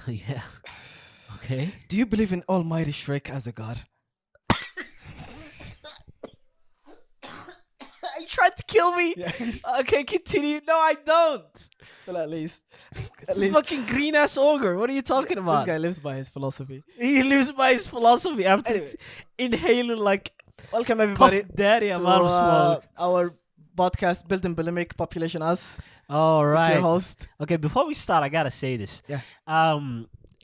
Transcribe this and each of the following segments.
Yeah. Okay. Do you believe in Almighty Shrek as a god? You tried to kill me. Yeah. Okay, continue. No, I don't. Well, at least. It's a fucking green ass ogre. What are you talking about? This guy lives by his philosophy. He lives by his philosophy after Anyway. inhaling like Welcome puff everybody daddy to amount of smoke. our podcast, Built and Bulimic, Population Us. All It's right. your host. Okay, before we start, I gotta say this. Yeah.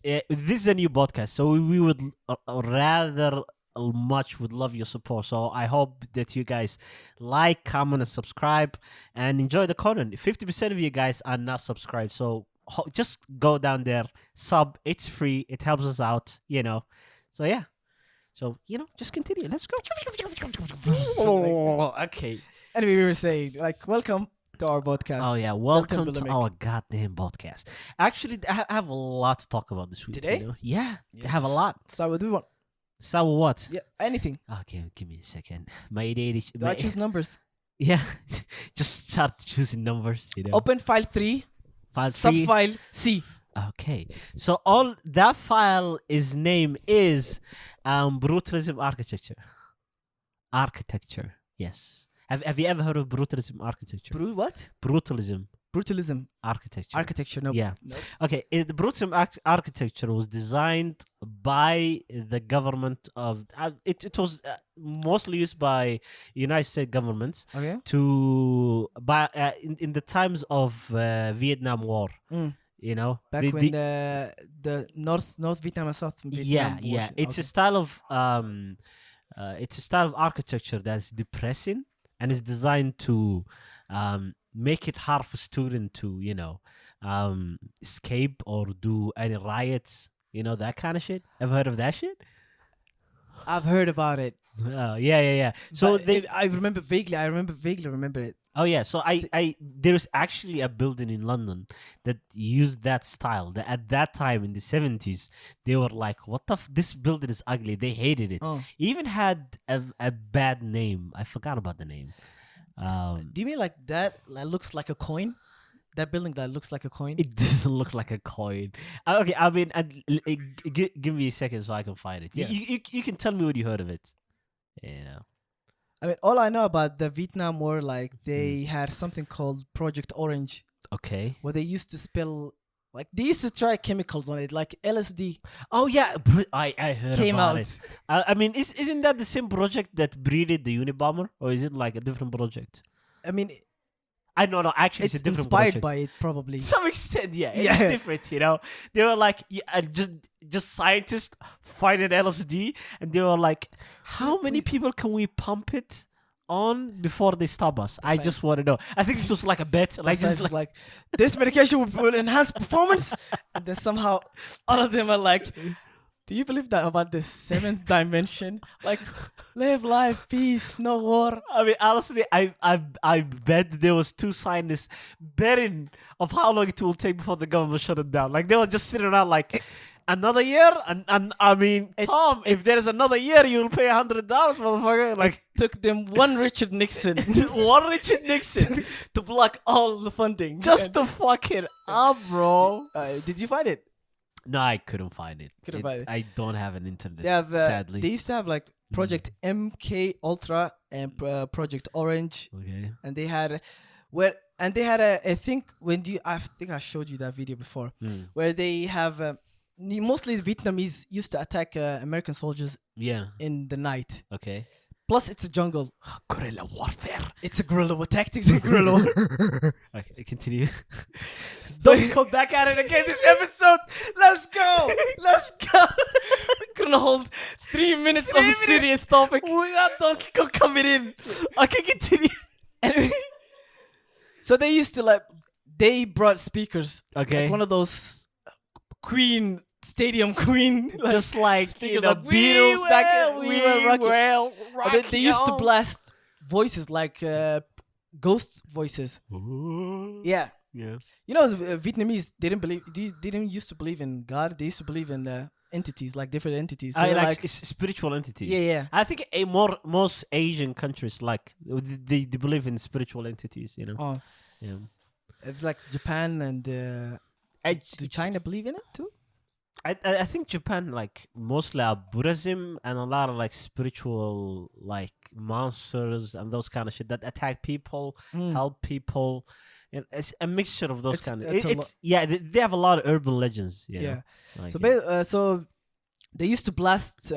This is a new podcast, so we would rather much would love your support. So I hope that you guys like, comment, and subscribe, and enjoy the content. 50% of you guys are not subscribed, so just go down there, sub. It's free. It helps us out, you know. So yeah. So just continue. Let's go. Okay. Anyway, we were saying, welcome to our podcast. Oh yeah, welcome to Bulimic. our goddamn podcast. Actually, I have a lot to talk about this week. Today? Yeah, I have a lot. So what do we want? So what? Yeah, anything. Okay, give me a second. My ADHD. Do I choose numbers? Yeah, just start choosing numbers. Open file 3, File 3. subfile C. Okay, so all that file is name is Brutalism Architecture. Architecture. Yes. Have you ever heard of Brutalism Architecture? What? Brutalism Brutalism Architecture. Architecture. No. Yeah. No. Okay, the Brutalism architecture was designed by the government of. It was mostly used by United States government Okay. to in the times of Vietnam War. You know, Back when the North Vietnam and South Vietnam. yeah. It's a style of architecture that's depressing and is designed to make it hard for students to escape or do any riots, that kind of shit. Ever heard of that shit? I've heard about it. Yeah. So I remember vaguely. I vaguely remember it. Oh yeah, so there's actually a building in London that used that style. That at that time in the 70s, they were like, "What the? This building is ugly." They hated it. Oh. Even had a bad name. I forgot about the name. Do you mean like that? That looks like a coin. That building that looks like a coin. It doesn't look like a coin. Okay, I mean, give me a second so I can find it. Yeah. You can tell me what you heard of it. I mean, all I know about the Vietnam War, they had something called Project Orange, Okay. where they used to spill, they used to try chemicals on it, like LSD. Oh yeah, I heard Came about out. it. I mean, isn't that the same project that breeded the Unabomber, or is it like a different project? I mean, I don't know. Actually, it's it's a different inspired project. by it, probably. To some extent, yeah, it's Yeah. different. They were like, just scientists finding LSD, and they were like, how many people can we pump it on before they stop us? I just want to know. I think it's just like a bet, Like this medication will enhance performance, and then somehow all of them are like, do you believe that about the 7th dimension? Like, live life, peace, no war. I mean, honestly, I bet there was 2 scientists betting of how long it will take before the government shut it down. Like, they were just sitting around like, another year? And I mean, Tom, if there's another year, you'll pay $100, motherfucker. Like, Took them one Richard Nixon one Richard Nixon to block all the funding. just to fuck it up, bro. Did you find it? No, I couldn't find it. Couldn't find it. I don't have an internet, They have. sadly. They used to have Project MK Ultra and Project Orange, Okay. and they had I think I think I showed you that video before, where they have mostly Vietnamese used to attack American soldiers Yeah. in the night. Okay. Plus, it's a jungle. Guerrilla warfare. It's a guerrilla war tactics. Guerrilla war. Okay, continue. Don't come back at it again this episode. Let's go. Let's go. Couldn't hold 3 minutes of a serious topic. We got Donkey Kong coming in. Okay, continue. Anyway, so they used to they brought speakers. Okay. Like one of those stadium queen. Just like speakers the like, Beatles. we will rock they used to you. blast voices like ghost voices. Yeah. Yeah. Vietnamese didn't used to believe in God. They used to believe in entities, like different entities. So like spiritual entities. Yeah. I think most Asian countries they believe in spiritual entities. Oh, Yeah. it's like Japan and do China believe in it too? I think Japan, like mostly are Buddhism and a lot of like spiritual like monsters and those kind of shit that attack people, Mm. help people. And it's a mixture of those It's kind of. it's a It's yeah, they have a lot of urban legends. You Yeah. know? Like, So yeah. so they used to blast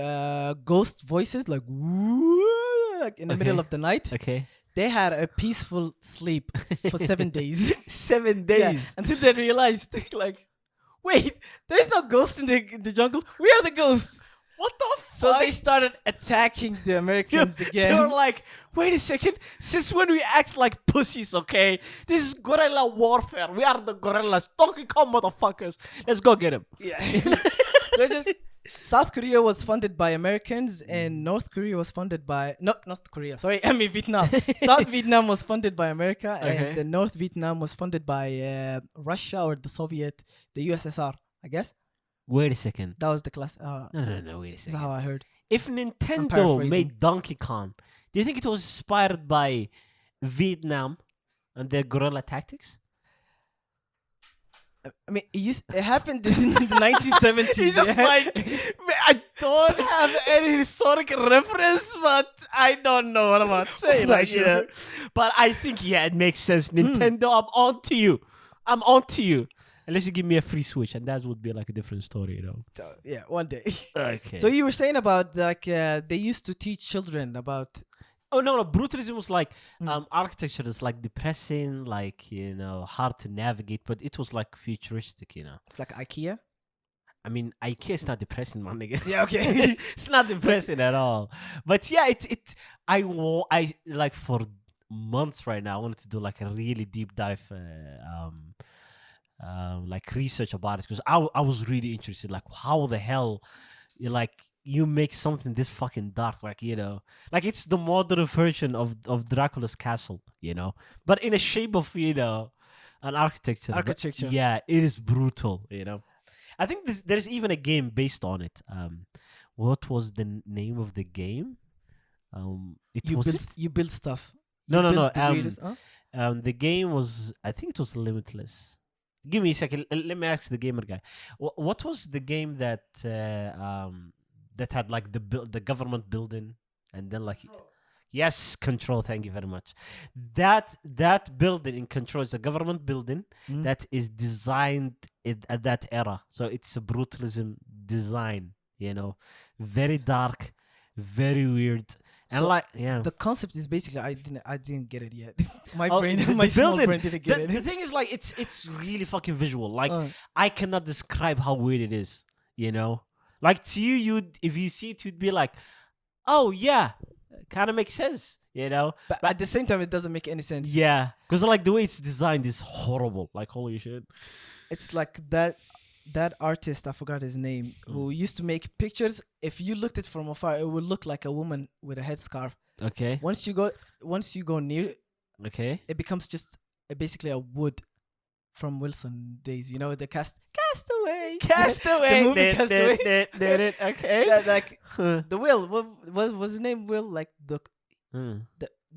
ghost voices like woo, like in the middle Okay. of the night. Okay. They had a peaceful sleep for 7 days. 7 Yeah, days. until they realized like, wait, there's no ghosts in the jungle. We are the ghosts. What the fuck? So they started attacking the Americans They again. were like, wait a second, since when we act like pussies, okay? This is guerrilla warfare. We are the gorillas. Donkey Kong motherfuckers. Let's go get him. Yeah. So just South Korea was funded by Americans and North Korea was funded by North Korea. Sorry, I mean Vietnam. South Vietnam was funded by America Okay. and the North Vietnam was funded by Russia or the USSR, I guess. Wait a second. That was the class. No, wait a Is second. how I heard. If Nintendo paraphrasing. made Donkey Kong, do you think it was inspired by Vietnam and their guerrilla tactics? I mean, it happened in the 1970s. He's just yeah? like, "Man, I don't have any historical reference, but I don't know what I'm about to say. I'm not Like, you know. But I think, yeah, it makes sense. Nintendo, I'm on to you. I'm on to you. Unless you give me a free Switch, and that would be like a different story, you know. Yeah, one day. Okay. So you were saying about like they used to teach children about. Oh no, brutalism was like Mm. architecture is like depressing, like you know, hard to navigate, but it was like futuristic, you know. It's like IKEA. I mean, IKEA is not depressing, my nigga. Yeah, okay. It's not depressing at all. But yeah, I like for months right now. I wanted to do like a really deep dive, like research about it because I was really interested. Like, how the hell, you make something this fucking dark, like you know, like it's the modern version of Dracula's castle, you know, but in a shape of you know, an architecture. But Architecture. yeah, it is brutal, you know. I think there's even a game based on it. What was the name of the game? You build stuff. No, You no, build no. the greatest- huh? The game was, I think it was Limitless. Give me a second. Let me ask the gamer guy. What was the game that that had like the government building and then like yes, Control. Thank you very much. That building in Control is a government building Mm. that is designed at that era. So it's a brutalism design. You know, very dark, very weird, and So like yeah. The concept is basically I didn't get it yet. My Oh, brain, the my small building. brain didn't get The it. thing is, like, it's really fucking visual. Like, Uh, I cannot describe how weird it is. You know, like to you, if you see it, you'd be like, "Oh yeah, kind of makes sense." You know, but at the same time, it doesn't make any sense. yeah, because like the way it's designed is horrible. Like, holy shit. It's like that artist, I forgot his name, who used to make pictures. If you looked at it from afar, it would look like a woman with a headscarf. Okay, Once you go near, okay. it becomes just basically a wood from Wilson days. You know, the Castaway. Castaway. The movie Castaway. Did it? Okay. That, like Huh. the Will. What was his name? Will, like the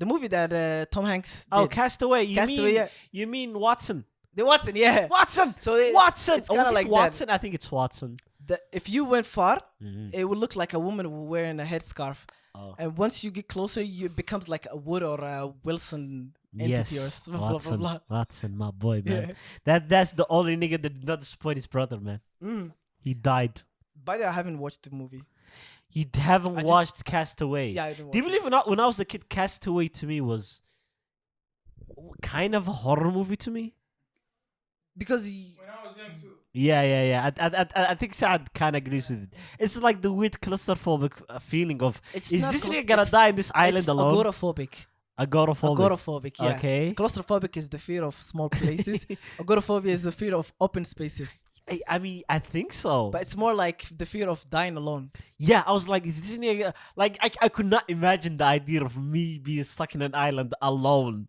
movie that Tom Hanks. Oh, did. Castaway. Castaway. Yeah, You mean Watson? the Watson. Yeah. Watson. So it's, Watson. It's Oh, kind was of it like Watson. I think it's Watson. that. If you went far, Mhm. it would look like a woman wearing a headscarf. Oh. And once you get closer, it becomes like a Wood or a Wilson entity or Yes, blah, blah, Watson, blah. Watson, my boy, man. Yeah. That's the only nigga that did not disappoint his brother, man. Mm. He died. By the way, I haven't watched the movie. You haven't I just- watched Castaway. Yeah, I didn't watch Do you believe when I was a kid, Castaway to me was kind of a horror movie to me? because When I was young too. Yeah. I think Saad kind of agrees with it. It's like the weird claustrophobic feeling of, it's is not this claus- nigga gonna it's- die in this island it's alone? agoraphobic. Agoraphobic. Agoraphobic, yeah. Okay. Claustrophobic is the fear of small places. Agoraphobia is the fear of open spaces. I mean, I think so. But it's more like the fear of dying alone. Yeah, I was like, is this nigga, like, I could not imagine the idea of me being stuck in an island alone.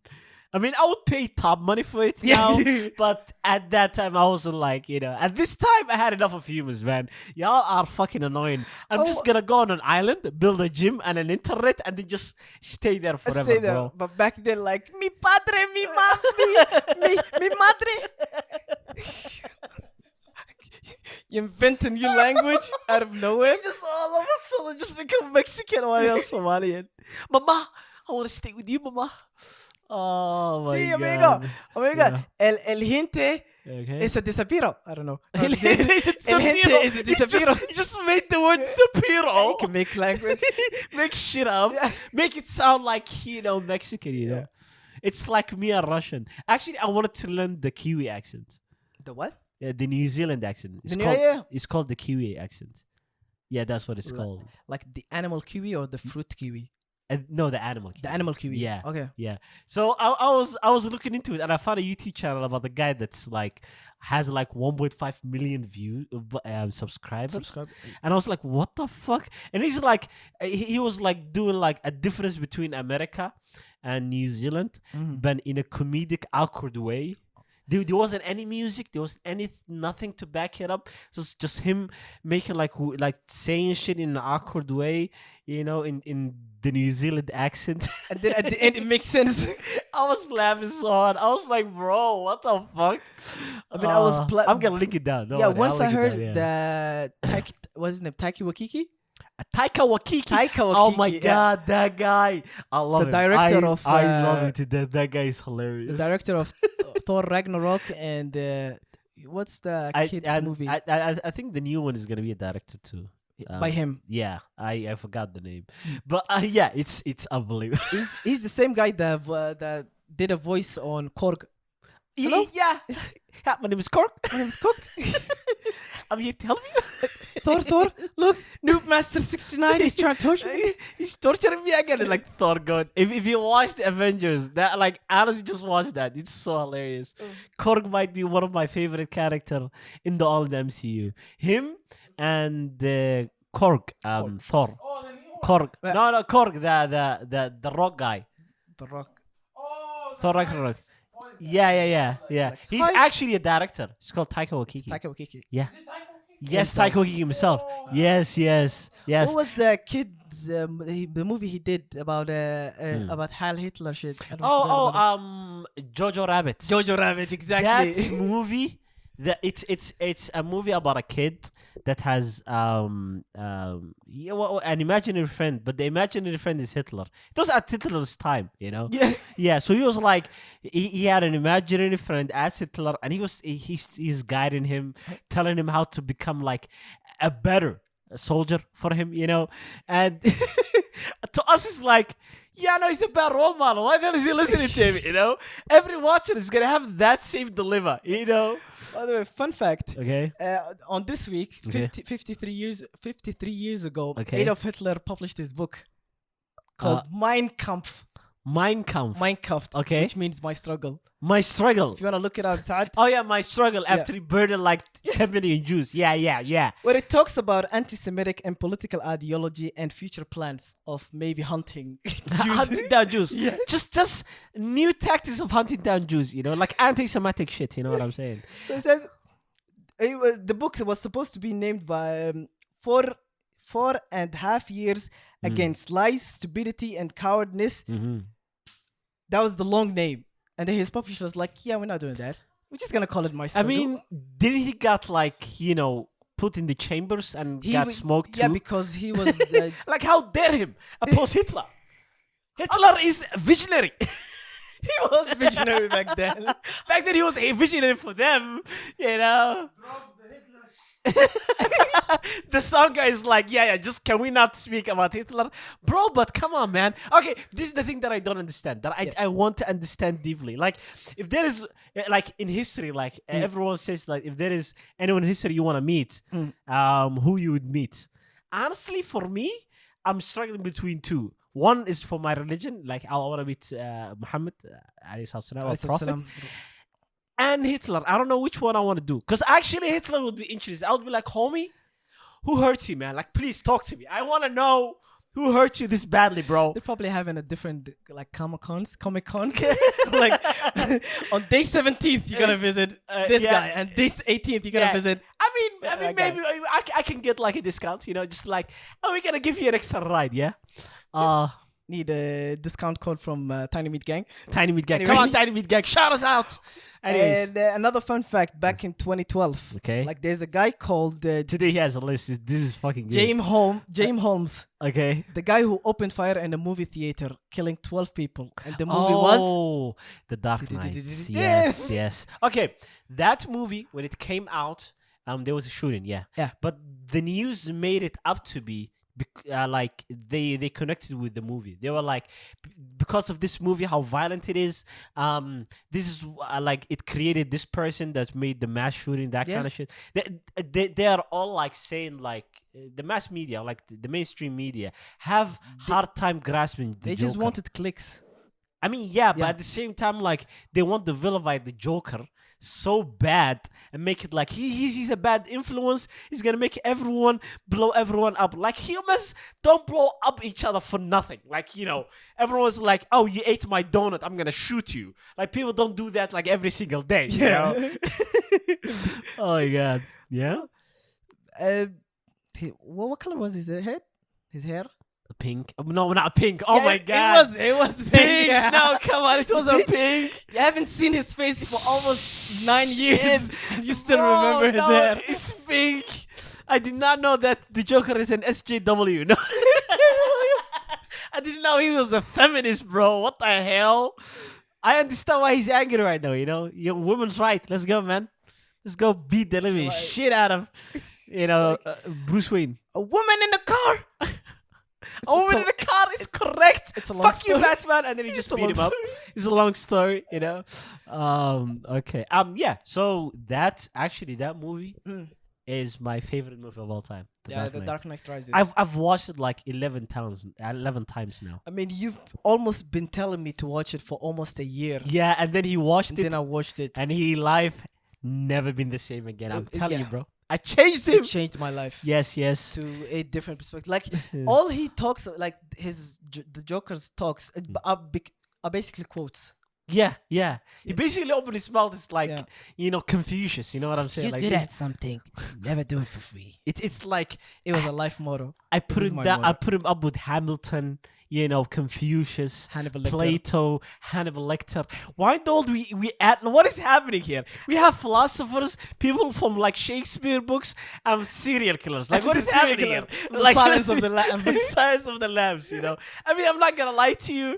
I mean, I would pay top money for it now, but at that time, I wasn't like, you know, at this time, I had enough of humans, man. Y'all are fucking annoying. I'm just gonna go on an island, build a gym and an internet, and then just stay there forever, Stay there. bro. But back then, like, mi padre, mi mami, mi madre. You invent a new language out of nowhere. Just all of a sudden just become Mexican while you're Somalian. Mama, I want to stay with you, Mama. Oh my Sí, amigo. god. Amigo, Yeah. el gente Okay. es a disapiro. I don't know. El gente is a El gente Sapiro. is a disapiro. You just made the word You Sapiro. can make language. Make shit up. Yeah. Make it sound like, Mexican, Yeah. It's like me a Russian. Actually, I wanted to learn the Kiwi accent. The what? Yeah, the New Zealand accent. It's The called, yeah. It's called the Kiwi accent. Yeah, that's what it's Like- called. Like the animal kiwi or the fruit kiwi? No, the animal Kiwi. The animal kiwi. Yeah. Okay. Yeah. So I was looking into it and I found a YouTube channel about the guy that's like has like 1.5 million subscribers. Subscribe. And I was like, what the fuck? And he's like, he was like doing like a difference between America and New Zealand, Mhm. but in a comedic, awkward way. There wasn't any music. There was nothing to back it up. So it's just him making like saying shit in an awkward way, in the New Zealand accent. And then at the end, it makes sense. I was laughing so hard. I was like, bro, what the fuck? I mean, I was I'm gonna link it down. Don't yeah, worry, once I'll I link it heard down, yeah. that what's his name? Taika Waikiki? Taika Waikiki. Taika Oh my Waikiki, yeah. god, that guy! I love The him. director of, I love him to death. That guy is hilarious. The director of Thor Ragnarok and what's the kids movie I think the new one is gonna be a director too. by him? Yeah, I forgot the name, but yeah, it's unbelievable. He's the same guy that did a voice on Korg. Hello? Yeah. Yeah, my name is Cork. My name is Cook. I'm here to help you. Thor, look, Noob Master 69 is trying to torture me. He's torturing me again. It's like Thor God. If you watch the Avengers, that like honestly just watch that. It's so hilarious. Korg might be one of my favorite character in the all the MCU. Him and Korg, Thor. Oh, the new one. Korg. No, Korg, the rock guy. The Rock. Oh, Thor Ragnarok. Yeah. He's Hi. actually a director. It's called Taika Waikiki. It's Taika Waikiki. Yeah. Is it Taika Waikiki? Yes, Himself. Taika Waikiki himself. Yes. What was the kids the movie he did about Heil Hitler shit? I don't forget about Jojo Rabbit. it. Jojo Rabbit, exactly. That movie, it's a movie about a kid that has an imaginary friend, but the imaginary friend is Hitler. It was at Hitler's time, Yeah. Yeah, so he was like he had an imaginary friend as Hitler, and he's guiding him, telling him how to become like a better soldier for him, and to us it's like, yeah, no, he's a bad role model. Why the hell is he listening to him? Every watcher is gonna have that same dilemma, By the way, fun fact. Okay. On this week, Okay. 53 years ago, Okay. Adolf Hitler published his book called Mein Kampf. Mein Kampf. Mein Kampf, Okay. which means my struggle. My struggle. If you want to look it up, Saad, Oh yeah, my struggle after he burned like 10 million Jews. Yeah. where it talks about anti-Semitic and political ideology and future plans of maybe hunting Jews. Hunting down Jews. Yeah. Just new tactics of hunting down Jews, like anti-Semitic shit, you know what I'm saying? So it says the book was supposed to be named by 4.5 years against lies, stupidity, and cowardness. Mm-hmm. That was the long name, and then his publisher was like, "Yeah, we're not doing that. We're just gonna call it my I struggle." mean, didn't he got like, put in the chambers and got smoked Yeah, too? because he was. Like, how dare him oppose Hitler? Hitler is visionary. He was visionary back then. Back then, he was a visionary for them, Drop the Hitler The song guy is like, yeah, just can we not speak about Hitler? Bro, but come on, man. Okay, this is the thing that I don't understand, that I want to understand deeply. Like, if there is, like, in history, like, everyone says, like, if there is anyone in history you want to meet, who you would meet. Honestly, for me, I'm struggling between two. One is for my religion, like, I want to meet Muhammad, alayhi salam, or Prophet. And Hitler. I don't know which one I want to do. Because actually Hitler would be interesting. I would be like, homie, who hurt you, man? Like, please talk to me. I want to know who hurt you this badly, bro. They're probably having a different, like, Comic-Cons. Like, on day 17th, you're going to visit this guy. And day 18th, you're going to visit. I mean, that maybe I can get, like, a discount, just like, oh, we're going to give you an extra ride, yeah? need a discount code from Tiny Meat Gang. Tiny Meat Gang. Anyway. Come on, Tiny Meat Gang. Shout us out. Anyways. And another fun fact, back in 2012, Okay. like there's a guy called Today he has a list. This is fucking good. James Holmes, Okay. the guy who opened fire in a movie theater, killing 12 people. And the movie was... The Dark Knight. Yeah. Yes. Okay. That movie, when it came out, there was a shooting, yeah. Yeah. But the news made it up to be like they connected with the movie. They were like, because of this movie, how violent it is. This is like it created this person that made the mass shooting, that Yeah. kind of shit. They are all like saying like the mass media, like the mainstream media, have hard time grasping. They just wanted clicks. I mean, yeah, but Yeah. at the same time, like they want to vilify the Joker so bad and make it like he's a bad influence. He's gonna make everyone blow everyone up. Like humans don't blow up each other for nothing. Like, you know, everyone's like, oh, you ate my donut, I'm gonna shoot you. Like people don't do that like every single day. You know? Oh my god. Yeah. What color was his head? His hair? Pink. No, not pink. Oh Yeah, my god. It was pink. Pink. Yeah. No, come on. It was a See? pink. You haven't seen his face for almost 9 years, and you still Bro, remember his no, hair. It's pink. I did not know that the Joker is an SJW. No. I didn't know he was a feminist, bro. What the hell? I understand why he's angry right now, you know? Your women's right. Let's go, man. Let's go beat the living Right. shit out of, you know, Bruce Wayne. A woman in the car. A woman in the car is correct. It's a long Fuck you, story. Batman. And then he just It's a beat him long up. It's a long story, you know? Okay. Yeah. So that movie Mm. is my favorite movie of all time. The Knight. Dark Knight Rises. I've watched it like 11 times now. I mean, you've almost been telling me to watch it for almost a year. Yeah, and then he watched And it, then I watched it. and life never been the same again. I'm telling you, yeah. bro. I changed him. It changed my life. Yes. To a different perspective. Like all he talks, like the Joker's talks, are basically quotes. Yeah. He basically opened his mouth. It's like, Yeah. you know, Confucius. You know what I'm saying? Like, something, never do it for free. it's like It was a life motto. I put is him my down. motto. I put him up with Hamilton. You know, Confucius, Hannibal Lecter. Plato, Hannibal Lecter. Why don't we add? What is happening here? We have philosophers, people from like Shakespeare books, and serial killers. Like what is Serial happening here? killers. The Like Silence of the Lambs. the Silence of the Lambs. You know. I mean, I'm not gonna lie to you.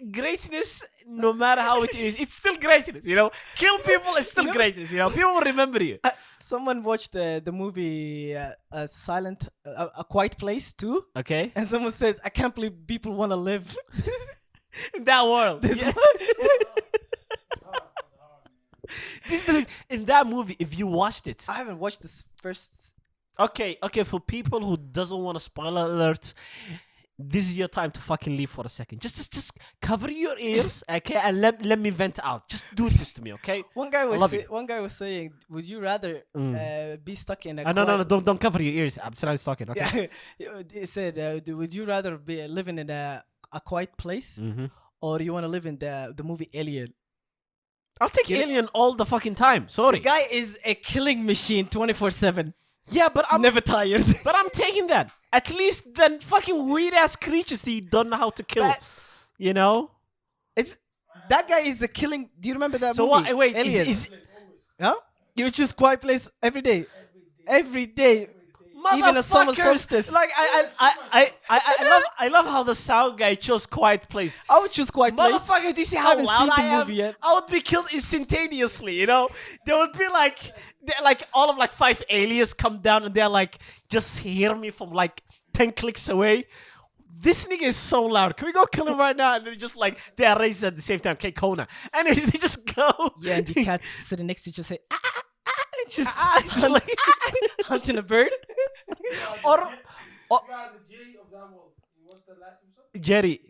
Greatness, no matter how it is, it's still greatness. You know, kill people is still greatness. You know, people will remember you. Someone watched the movie A Quiet Place too, Okay. and someone says, "I can't believe people want to live." In that world. This Yeah. This is the thing. In that movie, if you watched it, I haven't watched this first. okay, for people who doesn't want a spoiler alert, this is your time to fucking leave for a second. Just cover your ears, okay, and let me vent out. Just do this to me, okay? One guy love you. saying, "Would you rather be stuck in a No, don't cover your ears. Abdisalam talking, okay? Yeah, it said, "Would you rather be living in a quiet place, or you want to live in the movie Alien?" I'll take Get it? Alien all the fucking time. Sorry. The guy is a killing machine, 24/7, Yeah, but I'm never tired. but I'm taking that. At least then fucking weird ass creatures that you don't know how to kill. But- You know? It's that guy is a killing. Do you remember that So movie? what? Wait, Alien. is Huh? You choose quiet place every day. Every day. Even a summer Motherfuckers, solstice. Like I love how the sound guy chose quiet place. I would choose quiet place. Motherfucker, do you see I how haven't loud seen the I am? movie yet. I would be killed instantaneously. You know, there would be like all of like 5 aliens come down and they're like just hear me from like 10 clicks away. This nigga is so loud. Can we go kill him right now? And they just like they are raised at the same time. Okay, Kona. And they just go. Yeah, and the cat sitting next to you just say, just Just like hunting a bird. or You are the J of that world. You watched the last episode? Jerry.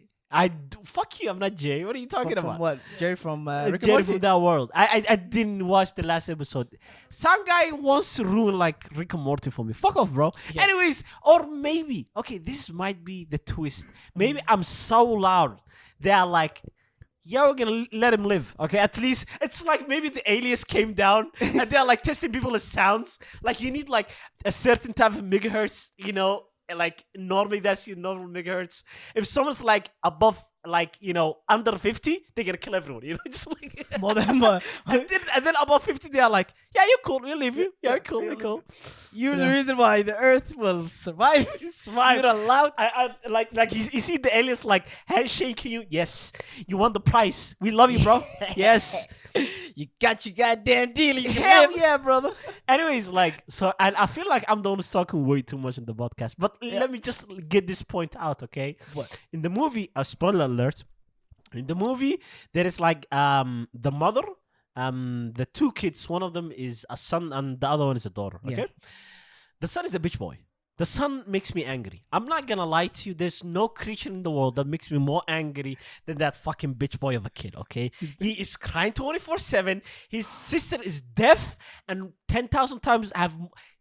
Fuck you. I'm not Jay. What are you talking From about? what? Jerry from Rick and Jerry Morty? from that world. I didn't watch the last episode. Some guy wants to ruin like Rick and Morty for me. Fuck off, bro. Yeah. Anyways, or maybe this might be the twist. Maybe I'm so loud. They are like, yeah, we're gonna let him live. Okay, at least it's like maybe the aliens came down and they're like testing people's sounds. Like you need like a certain type of megahertz, you know, like normally that's your normal megahertz. If someone's like above, like, you know, under 50, they're gonna kill everyone, you know, just like More than more. and then above 50 they are like, yeah, you're cool, we'll leave you, yeah, cool, you're cool. You're the Yeah. reason why the Earth will survive. Smile. You're allowed. I like you see the aliens like handshaking you. Yes, you want the price. We love you, bro. Yes, You got your goddamn deal. You can hell live. yeah, brother. Anyways, like, so, and I feel like I'm the one who's talking way too much in the podcast. But let me just get this point out, okay? What? In the movie, a spoiler alert. In the movie, there is like the mother, the two kids. One of them is a son, and the other one is a daughter. Okay, Yeah. the son is a bitch boy. The son makes me angry. I'm not gonna lie to you. There's no creature in the world that makes me more angry than that fucking bitch boy of a kid, okay? He is crying 24/7. His sister is deaf and 10,000 times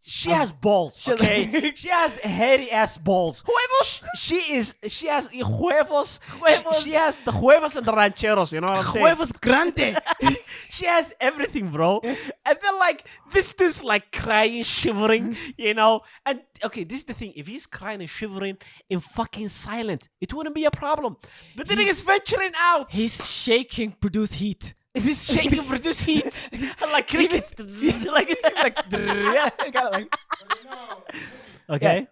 she has balls, okay? She has hairy ass balls. Huevos. She has huevos. Huevos. She has the huevos and the rancheros, you know what I'm saying? Huevos grande. She has everything, bro. And then like this dude's like crying, shivering, you know. And okay, this is the thing. If he's crying and shivering in fucking silence, it wouldn't be a problem. But then he's venturing out. He's shaking, produce heat. He's shaking, produce heat, like crickets. like, Yeah, got it, like, But you know, okay,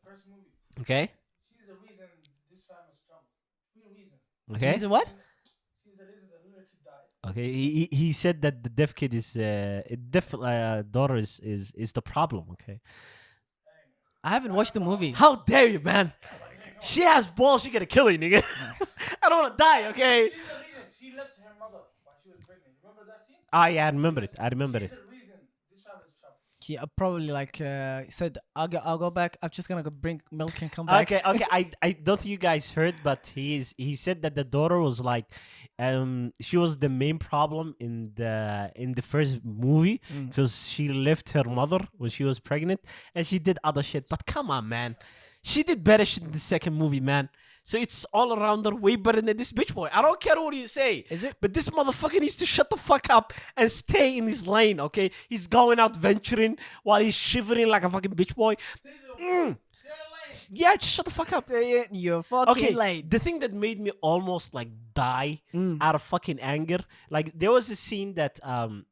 first movie, okay, she's the reason this family's jumped. Real reason. okay, reason what? She's the reason the little kid died. okay. He said that the deaf kid is deaf daughter is the problem. Okay. I haven't watched the movie. How dare you, man? She has balls. She gonna kill you, nigga. I don't wanna die. Okay. She's the reason she left her mother while she was pregnant. Remember that scene? Ah, yeah, I remember it. I remember She's it. the reason this family's jumped. He probably like said, I'll go back. I'm just gonna go bring milk and come back. Okay. I don't think you guys heard, but he said that the daughter was like, she was the main problem in the first movie because she left her mother when she was pregnant, and she did other shit. But come on, man, she did better shit in the second movie, man. So it's all around her way better than this bitch boy. I don't care what you say. Is it? But this motherfucker needs to shut the fuck up and stay in his lane, okay? He's going out venturing while he's shivering like a fucking bitch boy. Stay lane. Yeah, just shut the fuck up. Stay in your fucking Okay, lane. the thing that made me almost like die out of fucking anger, like there was a scene that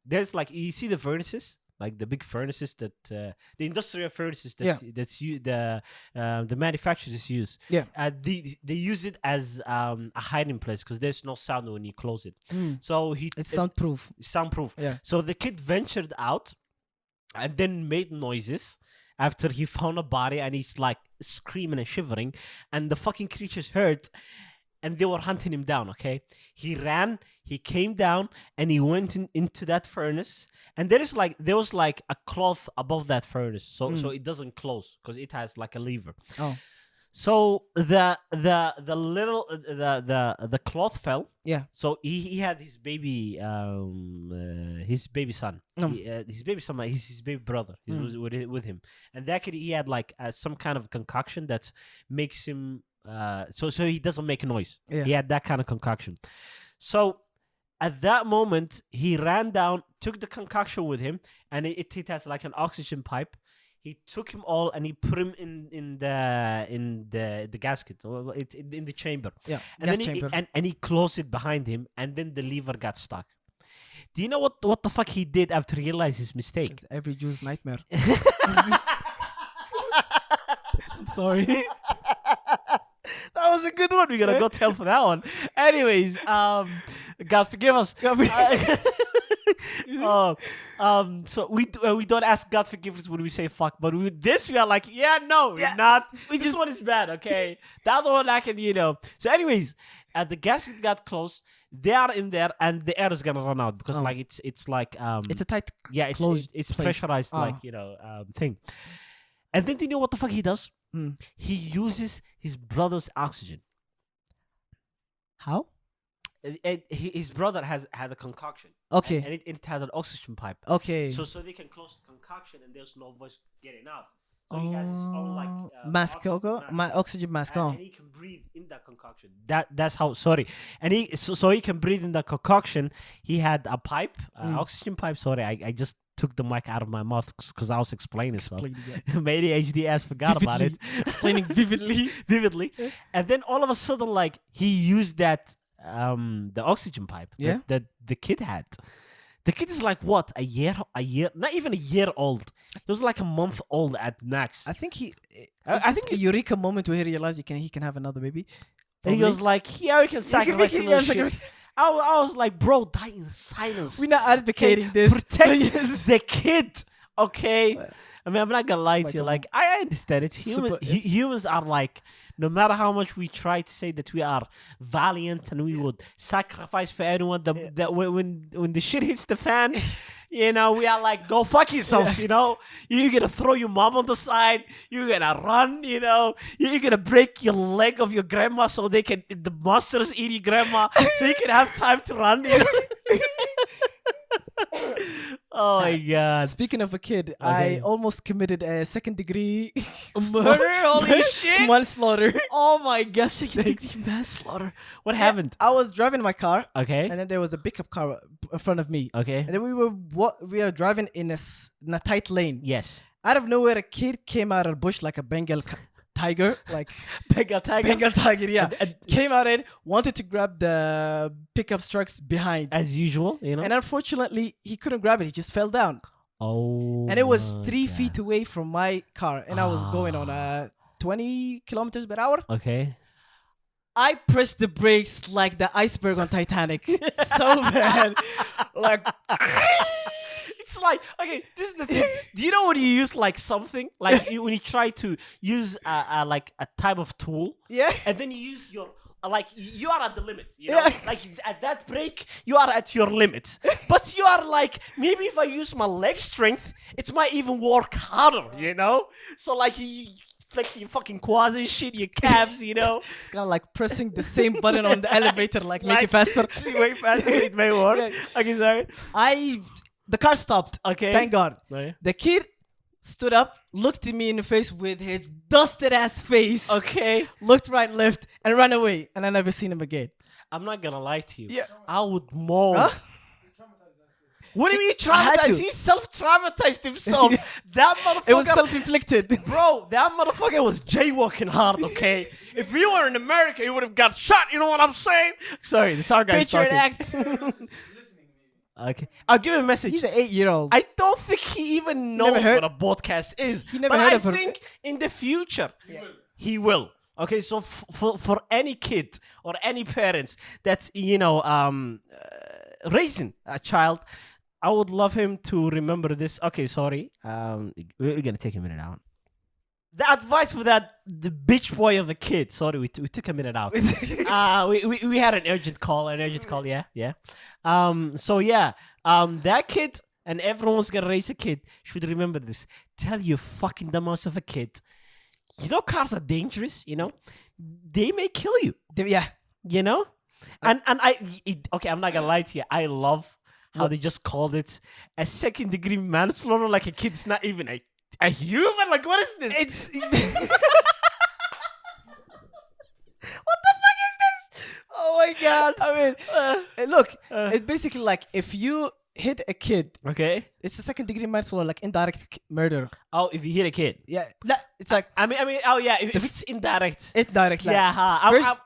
there's like, you see the furnaces, like the big furnaces that the industrial furnaces that the manufacturers use. Yeah. They use it as a hiding place because there's no sound when you close it. So It's soundproof. soundproof. Yeah. So the kid ventured out and then made noises after he found a body, and he's like screaming and shivering, and the fucking creatures heard, and they were hunting him down. Okay, he ran, he came down, and he went into that furnace, and there was like a cloth above that furnace, so it doesn't close because it has like a lever. Oh. So the cloth fell. Yeah. So he had his baby son. His baby son, his baby brother. He was with him, and that kid, he had like some kind of concoction that makes him so he doesn't make a noise. Yeah. He had that kind of concoction. So at that moment, he ran down, took the concoction with him, and it has like an oxygen pipe. He took him all and he put him in the gasket, or in the chamber. Yeah. And gas then chamber. and he closed it behind him, and then the lever got stuck. Do you know what the fuck he did after he realized his mistake? It's every Jew's nightmare. I'm sorry. That was a good one. We gotta go tell for that one. Anyways, God forgive us. So we don't ask God forgiveness when we say fuck, but with this we are like, yeah, no, we're not. This one is bad, okay? The other one I can, So anyways, the gasket got closed. They are in there, and the air is gonna run out because like it's like It's a tight. yeah, closed it's place. pressurized thing. And then do you know what the fuck he does? He uses his brother's oxygen. How? His brother had a concoction. Okay. And it had an oxygen pipe. Okay. So they can close the concoction and there's no voice getting out. So he has his own like mask. My oxygen mask on. and he can breathe in that concoction. That's how. Sorry, and he so he can breathe in that concoction. He had a pipe, oxygen pipe. Sorry, I just took the mic out of my mouth because I was explaining stuff. Explain again. My ADHD ass forgot about it. Explaining vividly. Vividly. And then all of a sudden, like, he used that the oxygen pipe Yeah. that the kid had. The kid is like what, a year, not even a year old. He was like a month old at max. I think he. I think a eureka moment where he realized he can have another baby. and he was like, yeah, we can sacrifice yeah, a little sacrifice. shit. I was like, bro, die in silence. We're not advocating this. Protect Yes. the kid, okay? I mean, I'm not gonna lie to you. come Like, I understand it. Super- Humans are like, no matter how much we try to say that we are valiant and we would sacrifice for anyone, that when the shit hits the fan, you know, we are like, go fuck yourselves, you know? You're gonna throw your mom on the side, you're gonna run, you know? You're gonna break your leg of your grandma so the monsters eat your grandma so you can have time to run, you know? Oh my god. Speaking of a kid, I almost committed a second-degree Murder? Holy shit. manslaughter. Oh my god, second-degree manslaughter. What happened? I was driving my car, Okay. and then there was a pickup car in front of me. Okay. And then we were driving in a tight lane. Yes. Out of nowhere, a kid came out of the bush like a Bengal tiger, like Bengal tiger. Bengal tiger. Yeah, And- came out and wanted to grab the pickup trucks behind, as usual, you know. and unfortunately, he couldn't grab it. He just fell down, Oh. and it was my 3 God. feet away from my car, and I was going on 20 kilometers per hour. Okay. I pressed the brakes like the iceberg on Titanic, so bad, like. It's like, okay, this is the thing. Do you know when you use like something, like when you try to use like a type of tool, Yeah. and then you use your like you are at the limit, you know, Yeah. like at that break you are at your limit, but you are like, maybe if I use my leg strength, it might even work harder, you know. So like you flex your fucking quads and shit, your calves, you know. It's kind of like pressing the same button on the elevator, like make it faster. Way faster, it may work. Yeah. Okay, sorry. The car stopped. Okay. Thank God. Okay. The kid stood up, looked at me in the face with his dusted ass face, Okay. looked right, left, and ran away. And I never seen him again. I'm not gonna lie to you. Yeah. I would mold. Huh? What do you mean I had to. traumatized? He self-traumatized himself. That motherfucker. It was self-inflicted. Bro, that motherfucker was jaywalking hard, okay? If we were in America, he would have got shot, you know what I'm saying? Sorry, the sound guy's Picture talking. and act. Okay. I'll give him a message. He's an 8-year-old. I don't think he even knows Never heard- what a podcast is. He never but heard I of it. think in the future, he will. Okay, so for any kid or any parents that's, you know, raising a child, I would love him to remember this. Okay, sorry. We're going to take a minute out. The advice for the bitch boy of a kid. Sorry, we took a minute out. We had an urgent call. Yeah. So yeah, that kid and everyone's gonna raise a kid should remember this. Tell your fucking dumbass of a kid. You know, cars are dangerous. You know, they may kill you. Yeah. You know, and okay, I'm not gonna lie to you. I love how they just called it a second-degree manslaughter. Like a kid's not even a human. Like, what is this? It's What the fuck is this? Oh my god. I mean, look, it's basically like if you hit a kid, Okay. it's a second-degree manslaughter, like indirect murder. Oh, if you hit a kid. Yeah, it's like I mean, oh yeah, if it's indirect. it's direct. Like, Yeah,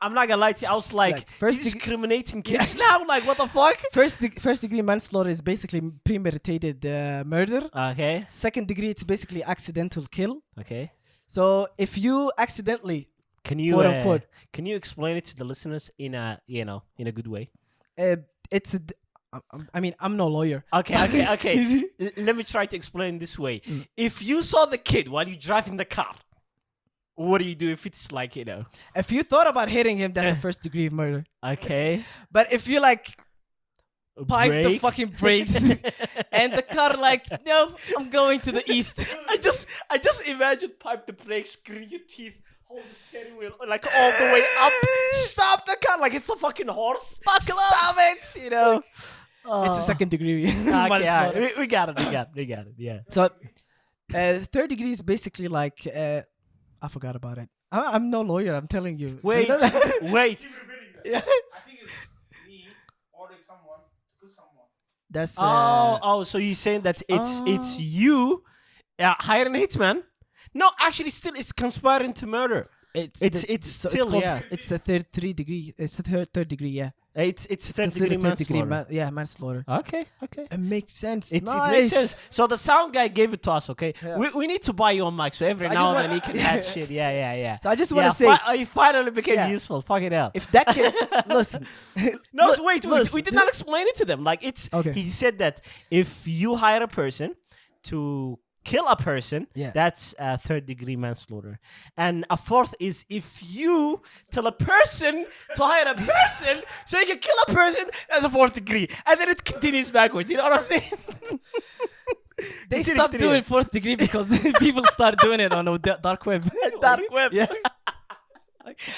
I'm not gonna lie to you. I was like first discriminating kids now. Like, what the fuck? first-degree manslaughter is basically premeditated murder. Okay. Second degree, it's basically accidental kill. Okay. So if you accidentally, Can you Quote, unquote. Can you explain it to the listeners in a good way? it's I mean, I'm no lawyer. Okay. Let me try to explain this way. If you saw the kid while you're driving the car, what do you do if it's like, you know? If you thought about hitting him, that's a first degree murder. Okay. But if you like pipe the Brake. fucking brakes and the car like, no, I'm going to the east. I just imagine pipe the brakes, grit your teeth, hold the steering wheel like all the way up, stop the car like it's a fucking horse. Buckle up. Stop it, you know. It's a second degree Okay, manslaughter. alright, we got it. Yeah. So, third degree is basically like, I forgot about it. I'm no lawyer. I'm telling you. Wait. Yeah. I think it's me ordering someone to kill someone. That's So you're saying that it's you hiring a hitman? No, actually, still it's conspiring to murder. It's still called, it's a third degree. It's a third degree. Yeah. It's third considered degree third degree manslaughter. manslaughter. Okay. It makes sense. It Nice. makes sense. So the sound guy gave it to us. Okay, Yeah. we need to buy you a mic so every So I now just and then he can add shit. Yeah. So I just want to say, you finally became Yeah. useful. Fucking hell. if that kid, listen. No, Look, so wait. listen, We did not explain it to them. Like it's. Okay. He said that if you hire a person to kill a person, Yeah. that's third degree manslaughter, and a fourth is if you tell a person to hire a person so you can kill a person, that's a fourth degree, and then it continues backwards. You know what I'm saying? They Continue, stopped continue. doing fourth degree because people start doing it on the dark web. Dark web. Yeah.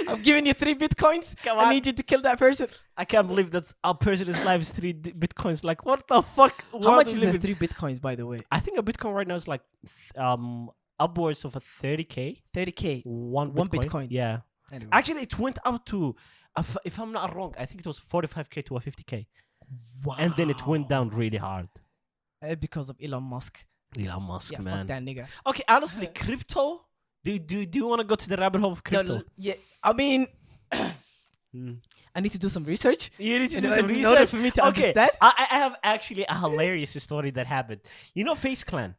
I'm giving you 3 bitcoins. Come I on. need you to kill that person. I can't believe that a person's life is 3 bitcoins. Like, what the fuck? How much is it? 3 bitcoins, by the way? I think a bitcoin right now is like upwards of a 30K. 30K. One One bitcoin. Bitcoin. Yeah. Anyway. Actually, it went up to, if I'm not wrong, I think it was 45K to a 50K. Wow. And then it went down really hard. Because of Elon Musk. Elon Musk, Yeah, man. fuck that nigga. Okay, honestly, crypto. Do you want to go to the rabbit hole of crypto? No, yeah, I mean, Mm. I need to do some research. You need to do in some in order research for me to Okay, understand. I have actually a hilarious story that happened. You know, Face Clan.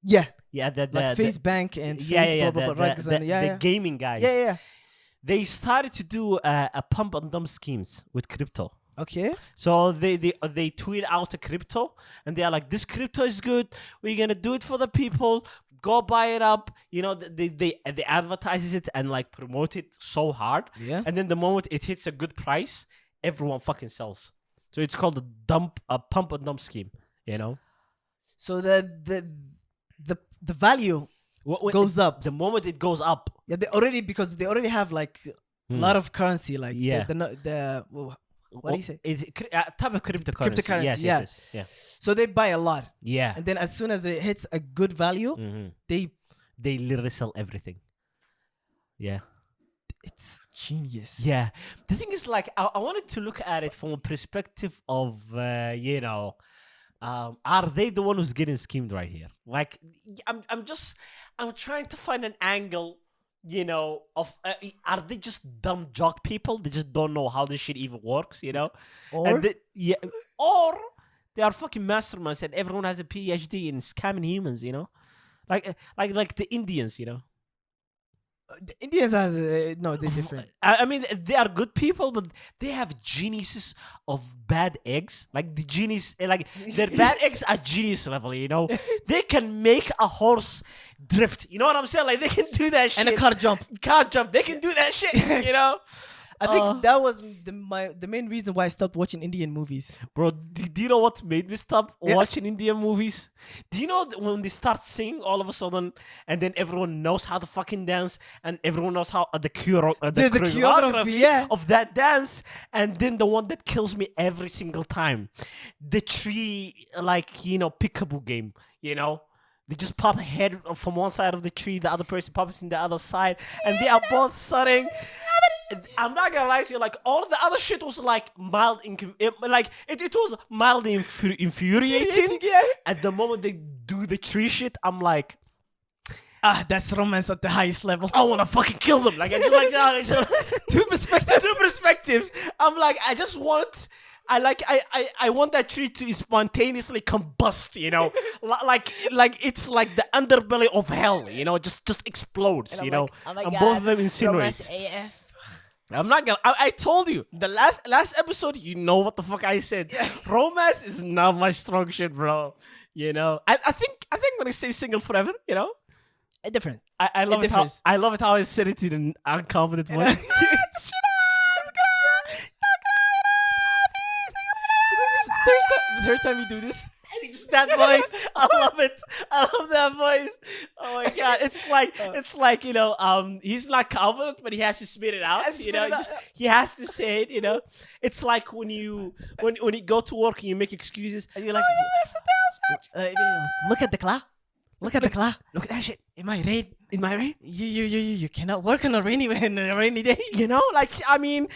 Yeah, Yeah, like Face Bank and yeah, Face yeah, blah, blah, the, blah, the, rugs the, and yeah, the yeah. gaming guys. Yeah. They started to do a pump and dump schemes with crypto. Okay. So they tweet out a crypto and they are like, this crypto is good. We're gonna do it for the people. Go buy it up. You know, they advertises it and like promote it so hard. Yeah. And then the moment it hits a good price, everyone fucking sells. So it's called a pump and dump scheme. You know. So the value goes up. The moment it goes up. Yeah, because they already have like a lot of currency. Like Yeah. What do you say? It's a type of cryptocurrency. Cryptocurrency, Yes. So they buy a lot, Yeah. and then as soon as it hits a good value, They literally sell everything. Yeah. it's genius. Yeah. The thing is, like, I wanted to look at it from a perspective of, are they the one who's getting schemed right here? Like, I'm trying to find an angle, of, are they just dumb jock people? They just don't know how this shit even works, Or or they are fucking masterminds and everyone has a PhD in scamming humans, like the Indians, the Indians has no, they're different. I mean, they are good people, but they have geniuses of bad eggs. Like the genius, like their bad eggs are genius level. They can make a horse drift. You know what I'm saying? Like they can do that shit. And a car jump. They can do that shit. I think that was the main reason why I stopped watching Indian movies. Bro, do you know what made me stop Yeah. watching Indian movies? Do you know that when they start singing all of a sudden, and then everyone knows how to fucking dance, and everyone knows how the choreography of that dance, and then the one that kills me every single time, the tree, peekaboo game, They just pop a head from one side of the tree, the other person pops in the other side, and they are both sudden. I'm not gonna lie to you, like all the other shit was like mild, it was mildly infuriating. Yeah. At the moment they do the tree shit, I'm like, That's romance at the highest level. I wanna fucking kill them. Like I just Two perspectives. two perspectives. I'm like, I want that tree to spontaneously combust, like it's like the underbelly of hell, just explodes, And I'm like, oh my and God, both of them incinerate. romance AF. I'm not gonna. I told you the last episode. You know what the fuck I said. Romance is not my strong shit, bro. I think I'm gonna stay single forever. Different. I love it how differs. I love it how I said it in an unconfident voice. The third time you do this. Just that voice. I love it. I love that voice. Oh my God. It's like he's not confident, but he has to spit it out. He has to say it. It's like when you go to work and you make excuses. And you're like, look at the clock. Look at the cloud. Look at that shit. In my rain. You cannot work on a rainy day. You know, like, I mean,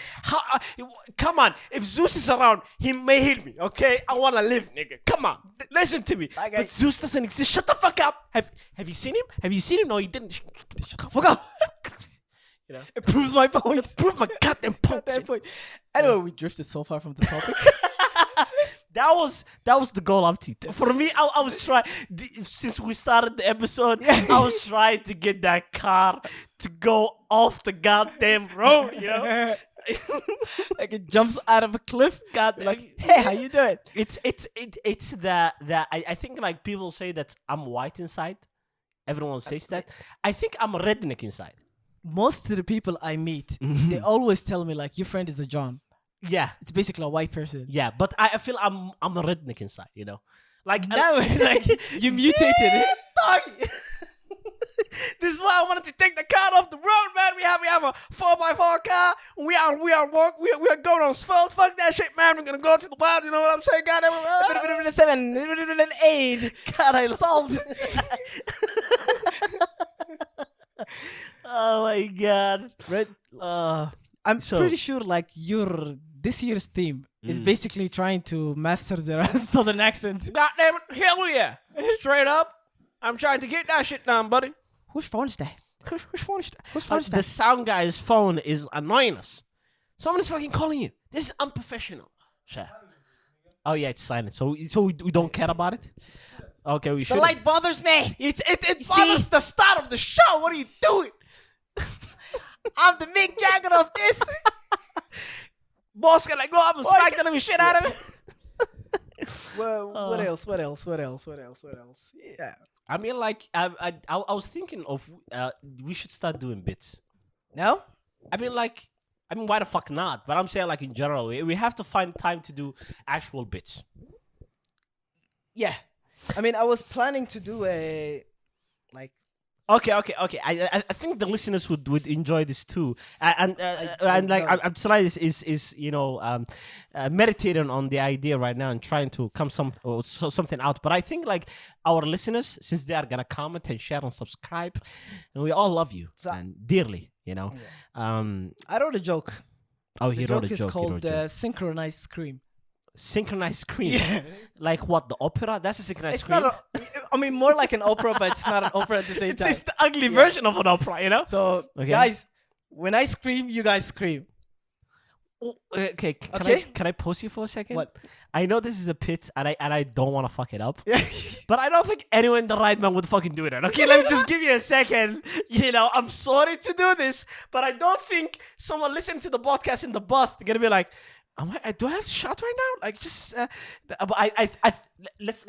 come on. If Zeus is around, he may heal me, okay? I want to live, nigga. Come on. Listen to me. Like But Zeus doesn't exist. Shut the fuck up. Have you seen him? Have you seen him? No, he didn't. Shut the fuck up. You know? It proves my point. Prove my goddamn point. Goddamn point. Anyway, we drifted so far from the topic. That was the goal of it. For me, I was trying, since we started the episode, I was trying to get that car to go off the goddamn road, you know? Like it jumps out of a cliff. God, Like, hey, how you doing? It's that I think like people say that I'm white inside. Everyone says that. I think I'm a redneck inside. Most of the people I meet, they always tell me like, your friend is a John. Yeah. It's basically a white person. Yeah, but I feel I'm a redneck inside, you know? Like Now, like you mutated it. Doggy. This is why I wanted to take the car off the road, man. We have a 4x4 car. We are going on asphalt. Fuck that shit, man. We're gonna go to the wild. You know what I'm saying? Goddamn. 7, 8. God, I solved. Oh my god. Right? I'm pretty sure like this year's theme is basically trying to master the southern accent. God damn it. Hell yeah. Straight up. I'm trying to get that shit done, buddy. Whose phone is that? Whose phone is that? Whose phone is The that? sound guy's phone is annoying us. Someone is fucking calling you. This is unprofessional. Sure. Oh yeah, it's silent. So we don't care about it. Okay, we should. The light bothers me. It bothers the start of the show. What are you doing? I'm the Mick Jagger of this. Boss, can I go up and smack the living shit out of it? Well, what else? Yeah. I mean, like, I was thinking of we should start doing bits. No? I mean, why the fuck not? But I'm saying, like, in general, we have to find time to do actual bits. Yeah. I mean, I was planning to do a like. Okay. I think the listeners would enjoy this too, and like I'm trying is meditating on the idea right now and trying to come something out. But I think like our listeners, since they are gonna comment and share and subscribe, and we all love you and dearly, you know. Yeah. I wrote a joke. Oh, The he wrote a joke joke. is called synchronized scream. Synchronized scream. Yeah. Like what? The opera? That's a synchronized It's scream. not. I mean, more like an opera, but it's not an opera at the same time. It's the ugly version of an opera, you know. So, Okay. guys, when I scream, you guys scream. Okay. Okay. Can I pause you for a second? What? I know this is a pit, and I don't want to fuck it up. But I don't think anyone in the right man would fucking do that. Okay, let me just give you a second. You know, I'm sorry to do this, but I don't think someone listening to the podcast in the bus they're gonna be like, do I have to shout right now? Like, just. But let's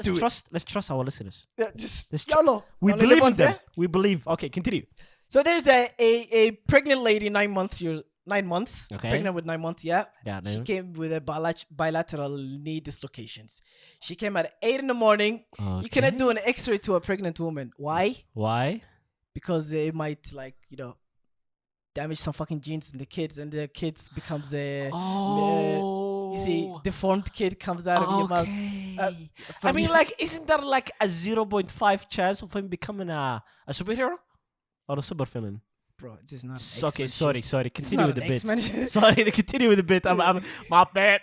trust our listeners. Yeah, just Let's YOLO. We Only believe live in once, them. yeah? We believe. Okay, continue. So there's a pregnant lady, 9 months. 9 months. Okay. Pregnant with 9 months. Yeah. Yeah. She came with a bilateral knee dislocations. She came at 8 in the morning. You cannot do an X-ray to a pregnant woman. Why? Why? Because it might damage some fucking genes in the kids, and the kids becomes a you see deformed kid comes out of your mouth. I mean, like, isn't there like a 0.5 chance of him becoming a superhero or a supervillain? Bro, this is not. Okay, sorry. Continue not with the an bit. X-Men. Sorry, to continue with the bit. I'm my bad,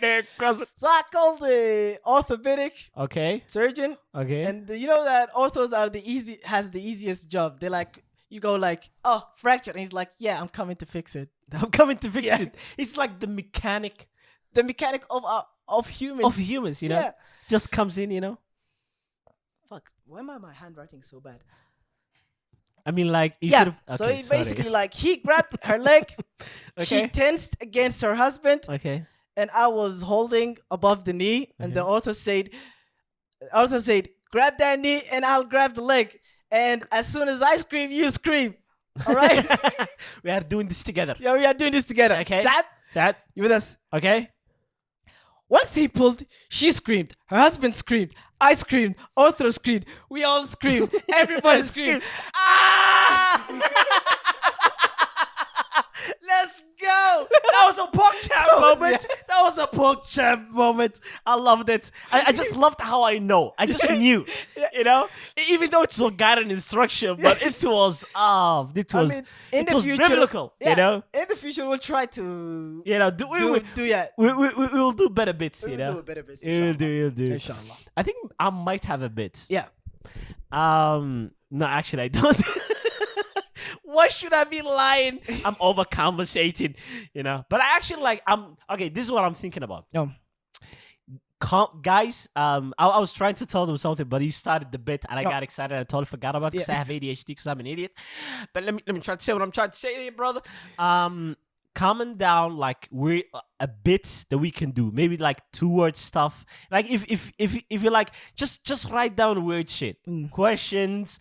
Nick. So I called the orthopedic Okay. surgeon, Okay. and you know that orthos are the easiest job. They're like, you go like, oh, fracture, and he's like, yeah, I'm coming to fix it. I'm coming to fix Yeah. it. It's like the mechanic of humans. of humans, you know, Yeah. just comes in, you know. Fuck, why am I my handwriting so bad? I mean, like, you Yeah. should've- So okay, he sorry. basically like he grabbed her leg, she Okay. tensed against her husband, Okay. and I was holding above the knee, and the ortho said, grab that knee and I'll grab the leg. And as soon as I scream, you scream. All right? We are doing this together. Yeah, we are doing this together. Okay. Sad? You with us? Okay. Once he pulled, she screamed. Her husband screamed. I screamed. Ortho screamed. We all screamed. Everybody screamed. Ah! Let's go. That was a pork chop. moment. That was a pork chop moment. I loved it. I just loved how I know. I just knew, you know, even though it's a guided instruction, but it was in the future, biblical, you know. In the future, we'll try to You know, we will do better bits, you we'll know. do a better bit. We'll do. Inshallah. I think I might have a bit. Yeah. No, actually, I don't. Why should I be lying? I'm overcompensating, you know. But I actually okay. This is what I'm thinking about. No. Guys, I was trying to tell them something, but he started the bit, and I got excited. I totally forgot about it because I have ADHD because I'm an idiot. But let me try to say what I'm trying to say here, brother. Comment down like we're a bit that we can do, maybe like 2-word stuff. Like if you like, just write down weird shit, questions,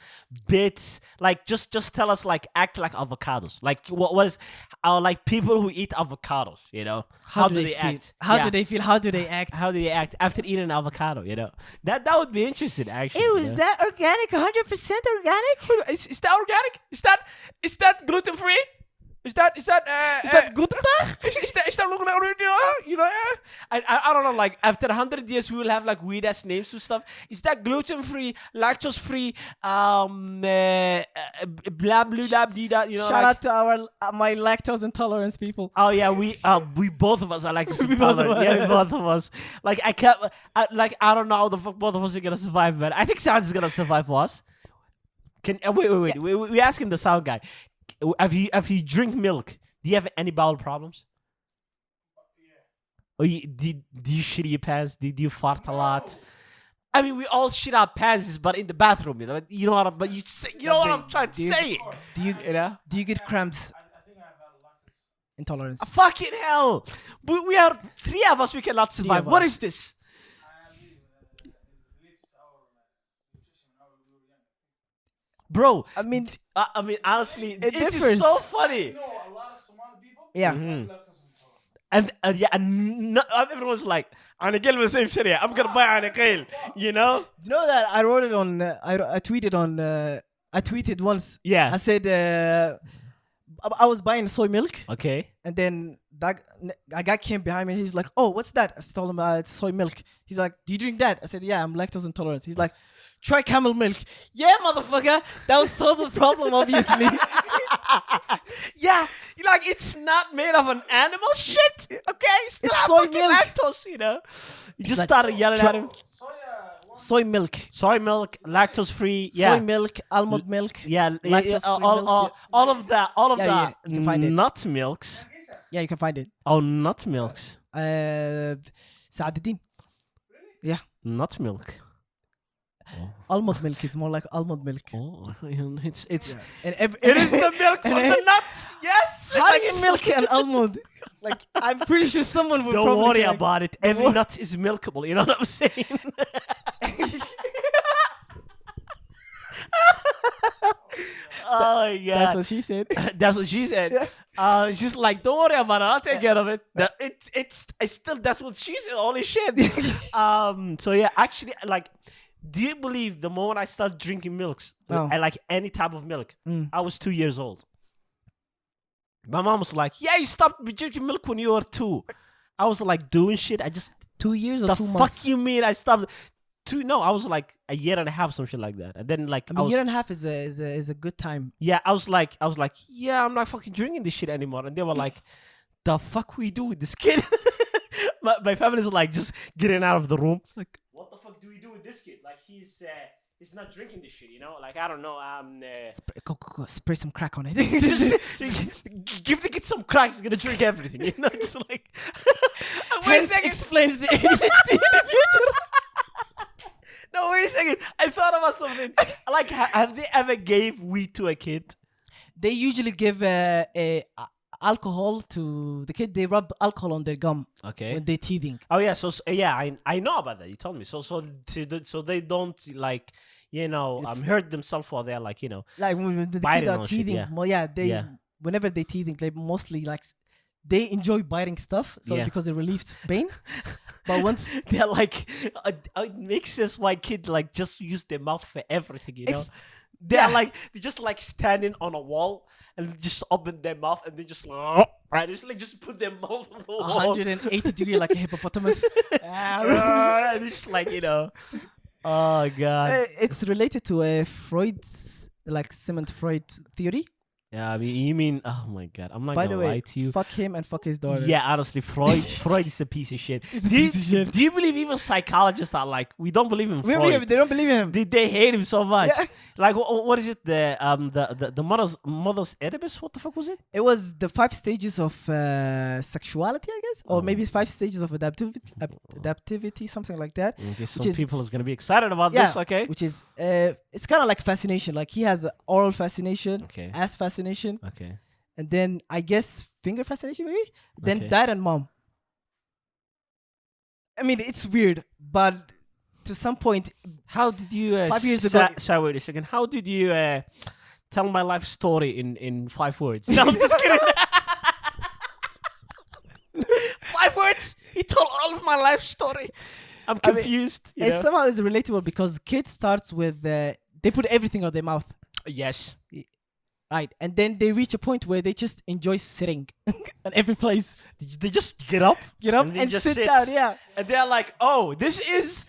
bits. Like just tell us, like, act like avocados. Like what is like people who eat avocados, you know? How do they act? How do they feel? How do they act? How do they act after eating an avocado? You know, that would be interesting. Actually, Is that organic? 100% organic? Is that organic? Is that gluten free? Is that Is that good? is that you know? I don't know. Like after 100 years, we will have like weird ass names for stuff. Is that gluten free, lactose free? Blah blah blah blah. You know. Shout out to our my lactose intolerance people. Oh yeah, we both of us are lactose intolerant. Yeah, both of us. Like I can't. I don't know how the fuck both of us are gonna survive, man. I think Sound is gonna survive for us. Wait. We're asking the Sound guy. If you drink milk, do you have any bowel problems? Or do you shit your pants? Do you fart a lot? I mean, we all shit our pants, but in the bathroom, you know. You know what? But you know what I'm trying to say. Do you know? Do you get cramps? I think I have lactose Intolerance. Fucking hell! We are 3 of us. We cannot survive. What is this? Bro, I mean, honestly, it is differs. so funny. No, a lot of Somali people Yeah. have lactose intolerance. And everyone's like, "Ana kelma same sharia. I'm gonna buy ana kail," you know? You know that I wrote it on. I tweeted on. I tweeted once. Yeah. I said I was buying soy milk, Okay. and then a guy came behind me. He's like, "Oh, what's that?" I told him it's soy milk. He's like, "Do you drink that?" I said, "Yeah, I'm lactose intolerant." He's like, "Try camel milk." Yeah, motherfucker. That was solve the problem, obviously. Yeah, like it's not made of an animal shit. Okay, still It's have soy fucking milk. lactose, you know. You just like, started yelling at him. Soy milk. Soy milk, lactose free. Yeah. Soy milk, almond milk. Yeah, Lactose-free milk, all of that, Yeah, you can find it. nut milks. Yeah, you can find it. Oh, nut milks, Saaduddin. Yeah. nut milk. Almond milk. It's more like almond milk. Oh, it's And it is the milk from and the nuts. Yes, How do you milk an almond? Like, I'm pretty sure someone would Don't probably worry say, like, about it. Every nut is milkable. You know what I'm saying? Oh yeah, That's what she said. That's what she said. Yeah. She's like, don't worry about it. I'll take care of it. It's still that's what she said. Holy shit. So yeah, actually, like, do you believe the moment I started drinking milks, I like any type of milk, I was 2 years old. My mom was like, yeah, you stopped drinking milk when you were 2. I was like doing shit. I just 2 years or the 2 fuck months? you mean I stopped? No, I was like a year and a half, some shit like that. And then like I mean, a year and a half is a good time. yeah, I was like, yeah, I'm not fucking drinking this shit anymore. And they were like, the fuck we do with this kid? my family's like just getting out of the room. Like, what the fuck do we do with this kid? Like he's not drinking this shit, you know? Like I don't know. Go, spray some crack on it. Just give the kid some crack. He's gonna drink everything, you know? Just like wait a Hence second. explains the ADHD in the future. No, wait a second. I thought about something. Like, have they ever gave weed to a kid? They usually give alcohol to the kid. They rub alcohol on their gum Okay. when they're teething. Oh yeah, so yeah, I know about that. You told me. So they don't like, you know, hurt themselves while they're like, you know. Like when the Biting kids are on shit, teething, yeah. well, yeah, Yeah. whenever they teething, they mostly like they enjoy biting stuff, so Yeah. because it relieves pain. But once They're like, it makes this white kid like just use their mouth for everything, you know. They're Yeah. like they're just like standing on a wall and just open their mouth and they just right, just like just put their mouth on the wall. 180 degree like a hippopotamus. And it's just like, you know. Oh god. It's related to Freud's like Sigmund Freud theory. Yeah, I mean, you mean? Oh my god, I'm not By gonna the way, lie to you. fuck him and fuck his daughter. Yeah, honestly, Freud is a piece of shit. He's a do, you, piece of shit. do you believe even psychologists are like, we don't believe in We Freud? believe, they don't believe him. They hate him so much. Yeah. Like, what is it? The mother's Oedipus? What the fuck was it? It was the 5 stages of sexuality, I guess, or maybe 5 stages of adaptivity, something like that. Okay, some is- people is gonna be excited about Yeah, this. Okay. which is it's kind of like fascination. Like he has oral fascination, Okay. ass fascination, Okay. and then I guess finger fascination, maybe. Then Okay. dad and mom. I mean, it's weird, but to some point, How did you? 5 years ago- Sorry, wait a second. How did you tell my life story in 5 words? No, I'm just kidding. 5 words? He told all of my life story. I'm I mean, confused. you it know? somehow is relatable because kids starts with they put everything on their mouth, Yes. right, and then they reach a point where they just enjoy sitting at every place. They just get up, Get up And they and just sit sit. down. Yeah, and they're like, "Oh, this is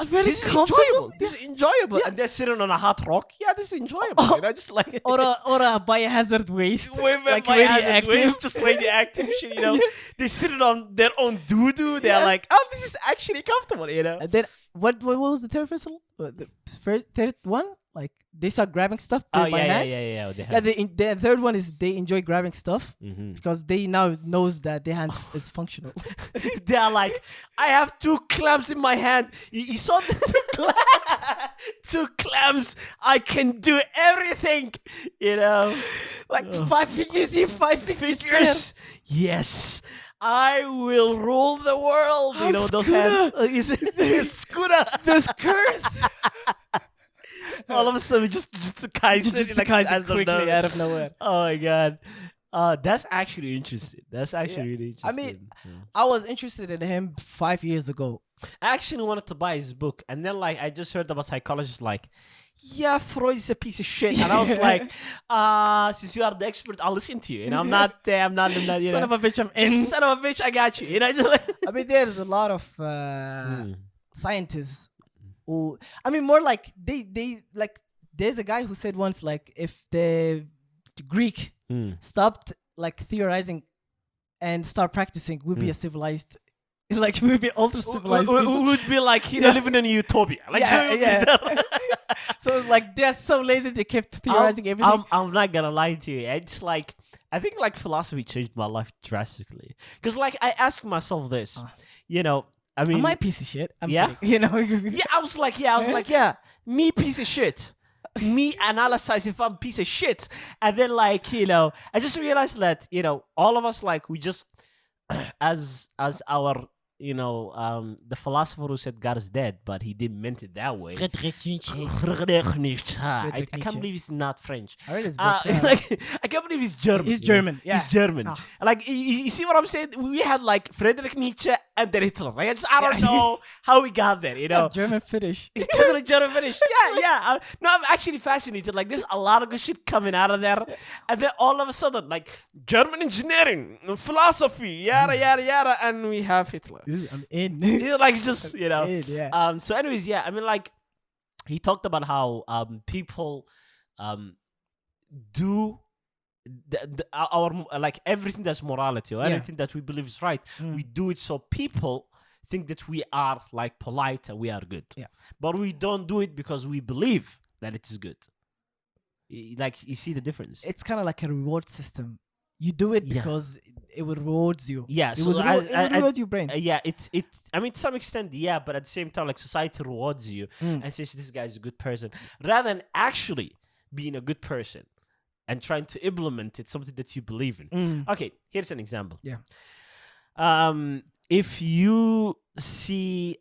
very this is comfortable. enjoyable. This is enjoyable." And they're sitting on a hot rock. Yeah, this is enjoyable. You know, just like or a biohazard waste, Women like by radioactive. waste, just radioactive shit. You know, they sit on their own doo doo. They're Yeah. like, "Oh, this is actually comfortable." You know. And then what was the third person? The third one, like they start grabbing stuff Oh by hand. yeah. They Yeah, have, the third one is they enjoy grabbing stuff Mhm. because they now knows that their hand is functional. They are like, I have 2 clamps in my hand. You saw the 2 clamps? 2 clamps. I can do everything. You know, Like 5 fingers here, 5 fingers there. fingers. Yes. I will rule the world. You I'm know those Scooter. hands. It's Scooter. This curse. All of a sudden, just Kaiser. Just like, Kaiser out of quickly nowhere. out of nowhere. Oh my god. That's actually interesting. That's actually really I interesting. mean, I was interested in him 5 years ago. I actually wanted to buy his book, and then like I just heard about psychologists like, yeah, Freud is a piece of shit, and I was like, since you are the expert, I'll listen to you. And I'm not, you Son know, of a bitch, I'm in. son of a bitch, I got you. You know, just like, I mean, there's a lot of scientists who, I mean, more like they like. There's a guy who said once, like, if the Greek stopped like theorizing and start practicing, we'd be a civilized, like we'd be ultra civilized we people. would be like, you know, living in a utopia. Like, Yeah, so, yeah. So it's like they're so lazy they kept theorizing everything. I'm not gonna lie to you. It's like I think like philosophy changed my life drastically. Because like I asked myself this, you know, I mean, Am I a piece of shit? I'm Yeah? kidding. You know. yeah, I was like, me piece of shit. Me analyze if I'm a piece of shit. And then like, you know, I just realized that, you know, all of us like we just as our you know, the philosopher who said God is dead, but he didn't meant it that way. Friedrich Nietzsche. Friedrich Nietzsche. I Friedrich can't Nietzsche. believe he's not French. I read his book. Like, I can't believe he's German. He's you know? German, yeah. He's German. Ah. Like, you see what I'm saying? We had like Friedrich Nietzsche and then Hitler. Like, I don't Yeah. know how we got there, you know? German Finnish. It's totally German Finnish. Yeah. No, I'm actually fascinated. Like, there's a lot of good shit coming out of there. And then all of a sudden, like, German engineering, philosophy, yada, yada. And we have Hitler. I'm in. He's like, just, you know. Yeah. So anyways, yeah, I mean, like, he talked about how people do our like everything that's morality or Yeah. anything that we believe is right. We do it so people think that we are like polite and we are good. Yeah. But we don't do it because we believe that it is good. Like, you see the difference. It's kind of like a reward system. You do it Yeah. because it will rewards you. Yeah, It so will reward your brain. yeah, it's I mean, to some extent, yeah, but at the same time, like, society rewards you and says this guy is a good person, rather than actually being a good person and trying to implement it, something that you believe in. Okay, here's an example. Yeah. If you see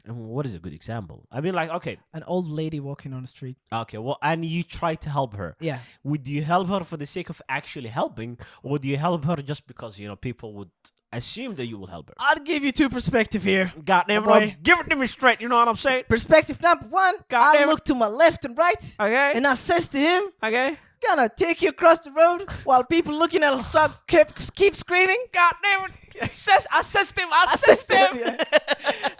what is a good example? I mean, like, okay, An old lady walking on the street. well, and you try to help her. Yeah. Would you help her for the sake of actually helping, or would you help her just because, you know, people would assume that you will help her. I'll give you two perspectives here. God damn it, boy. bro. Give it to me straight. You know what I'm saying? Perspective number one, God I damn it. look to my left and right, Okay. and I says to him, Okay. gonna take you across the road while people looking at us start keep screaming. God damn it. Assist him. Yeah.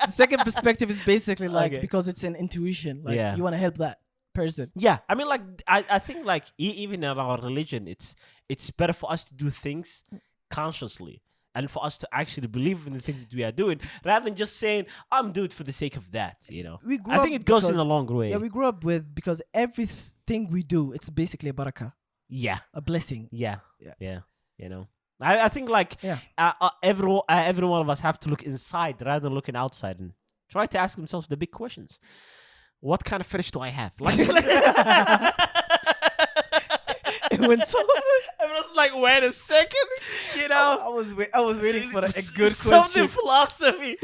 The second perspective is basically like Okay. because it's an intuition. Like Yeah. you want to help that person. Yeah, I mean, like, I think, like, even in our religion, it's better for us to do things consciously and for us to actually believe in the things that we are doing rather than just saying, I'm doing it for the sake of that, you know. We grew I think up it goes in because- a long way. Yeah, we grew up with because everything we do, it's basically a barakah, Yeah, a blessing. yeah, Yeah. yeah, you know. I think, like, Yeah. every one of us have to look inside rather than looking outside and try to ask themselves the big questions. What kind of fetish do I have? Like, When so, I was like, wait a second, you know. I was waiting for a good Something question. philosophy.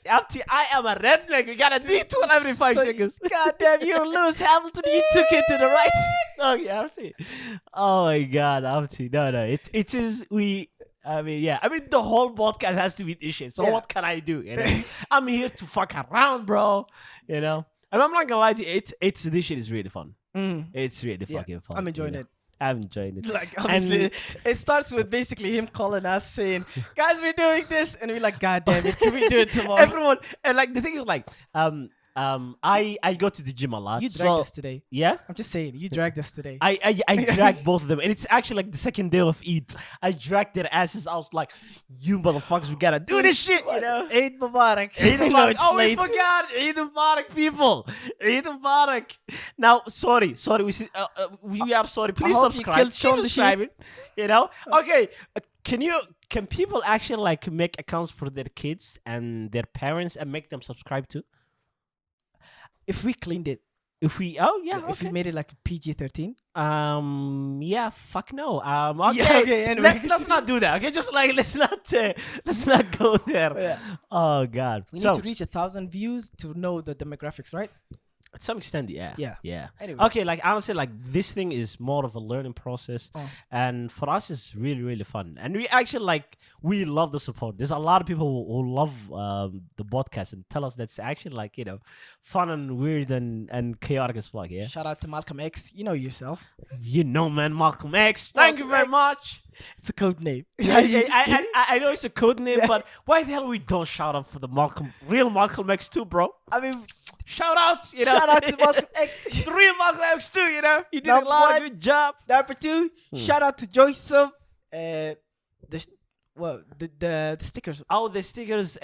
I am a redneck. We got a detour every 5 So, seconds. God damn, you're Lewis Hamilton. You took it to the right. Oh yeah, Abdi. Oh my God, Abdi. No. It is we. I mean, yeah. I mean, the whole podcast has to be this shit. So Yeah. what can I do? You know, I'm here to fuck around, bro. You know, and I'm not gonna lie to you. It's this shit is really fun. It's really Yeah, fucking fun. I'm enjoying you know? it. I'm enjoying it. Like honestly, it starts with basically him calling us saying, "Guys, we're doing this," and we're like, "God damn it, can we do it tomorrow?" Everyone, and like the thing is, like, I go to the gym a lot. You dragged so, us today. Yeah. I'm just saying, you dragged us today. I dragged both of them, and it's actually like the second day of Eid. I dragged their asses. I was like, "You motherfuckers, we gotta do this shit," you know. Eid Mubarak. Eid I know Mubarak. it's Oh, late. we forgot. Eid Mubarak, people. Eid Mubarak. Now, sorry. We are sorry. Please hope you subscribe. killed Keep Sean the subscribing. You know. Okay. Can people actually like make accounts for their kids and their parents and make them subscribe too? If we cleaned it, If we if we made it like PG-13, yeah, fuck no. Okay, Yeah, okay, anyway. let's not do that. Okay, just like let's not go there. Yeah. Oh God. we So need to reach 1,000 views to know the demographics, right? to some extent, yeah. Yeah. Yeah. Anyway. Okay, like honestly, like this thing is more of a learning process, Oh. and for us, it's really really fun. And we actually we love the support. There's a lot of people who love the podcast and tell us that's actually like fun and weird and chaotic as fuck. Yeah. Shout out to Malcolm X. You know yourself. You know, man, Malcolm X. Thank you very much. It's a code name. I know it's a code name, Yeah. but why the hell we don't shout out for the real Malcolm X too, bro? I mean, Shout out, you know. shout out to Malcolm X. The real Malcolm X too, you know. You did Number a lot one. of good job. Number two, shout out to Joseph. The stickers. Oh, the stickers.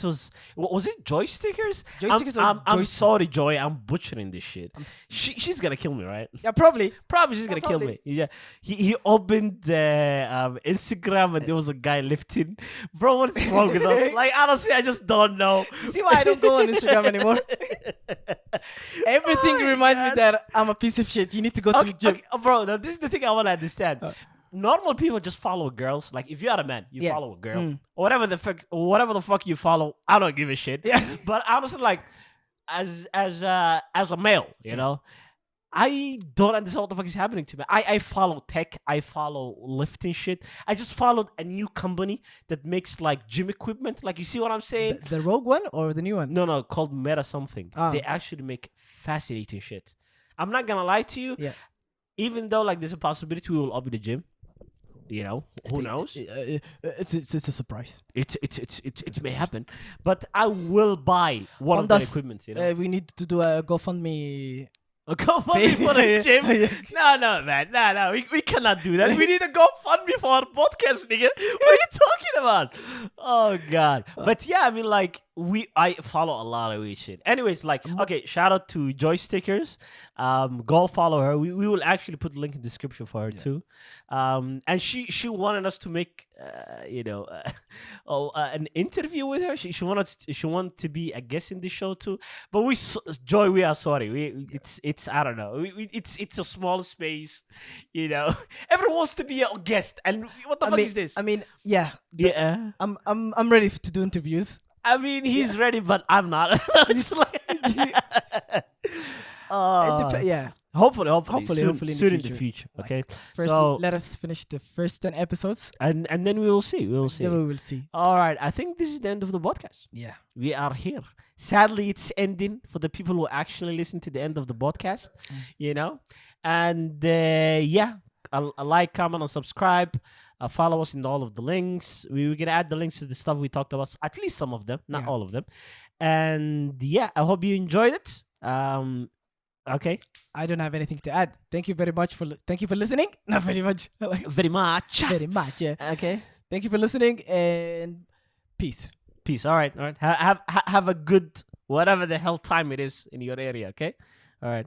was Was it Joy stickers? Joy I'm, stickers or I'm Joy- sorry, Joy. I'm butchering this shit. She's gonna kill me, right? Yeah, probably. Probably she's gonna kill me. Yeah. He opened the Instagram and there was a guy lifting. Bro, what's wrong with us? Like honestly, I just don't know. You see why I don't go on Instagram anymore? Everything Oh my reminds me God. that I'm a piece of shit. You need to go to the gym. Bro, now this is the thing I want to understand. Normal people just follow girls. Like if you are a man, you Yeah. follow a girl. Or whatever the fuck you follow, I don't give a shit. Yeah. But honestly, like as a male, you know, I don't understand what the fuck is happening to me. I follow tech, I follow lifting shit. I just followed a new company that makes like gym equipment. Like you see what I'm saying? The Rogue one or the new one? No, called Meta something. Ah. They actually make fascinating shit. I'm not gonna lie to you. Yeah. Even though like there's a possibility we will open the gym, you know, who knows? It's a surprise. It may happen, but I will buy one of the Honda's, equipment. You know, We need to do a GoFundMe. a GoFundMe for the gym. No, man, no, we cannot do that. We need a GoFundMe for our podcast, nigga. What are you talking about? Oh God! But yeah, I mean, like I follow a lot of weird shit. Anyways, like okay, shout out to Joy Stickers. Go follow her. We will actually put the link in the description for her too. And she wanted us to make an interview with her. She wanted to be a guest in the show too. But Joy, we are sorry. It's I don't know. It's a small space, you know. Everyone wants to be a guest, and what the fuck is this? I mean, yeah. Yeah. I'm ready to do interviews. I mean, he's ready, but I'm not. It's like, Yeah. Hopefully, Hopefully in the soon in the future. future. Like, Okay, First, so let us finish the first 10 episodes. and then we will see. We will see. Then we will see. All right, I think this is the end of the podcast. Yeah. We are here. Sadly, it's ending for the people who actually listen to the end of the podcast. You know, and yeah, a like, comment, and subscribe. Follow us in all of the links. We're gonna add the links to the stuff we talked about. At least some of them, not Yeah. all of them. And yeah, I hope you enjoyed it. Okay. I don't have anything to add. Thank you very much thank you for listening. Not very much. Like, Very much. very much. Yeah. Okay. Thank you for listening and peace. Peace. All right. All right. Have a good whatever the hell time it is in your area. Okay. All right.